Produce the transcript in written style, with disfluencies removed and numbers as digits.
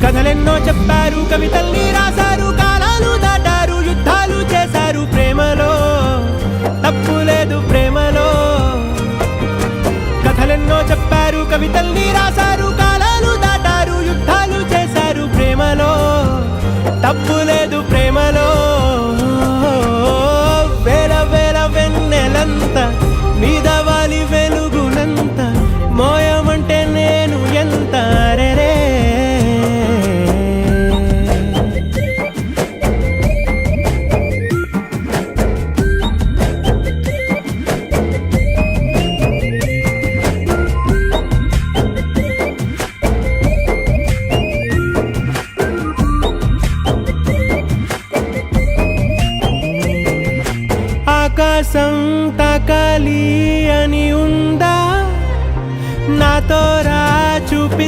కథలెన్నో చెప్పారు, కవితల్ని రాశారు, కాలాలు దాటారు, యుద్ధాలు చేశారు, ప్రేమలో తప్పు లేదు, ప్రేమలో. కథలెన్నో చెప్పారు, కవితల్ని రాశారు, కాలాలు దాటారు, యుద్ధాలు చేశారు, ప్రేమలో తప్పు లేదు, ప్రేమలో. వేల వేల వెన్నెలంత మీద వాలి వెలుగునంత మోయమంటే నేను ఎంత రే. ఆకాశం తాకాలి అని ఉందా, నాతో రా చూపి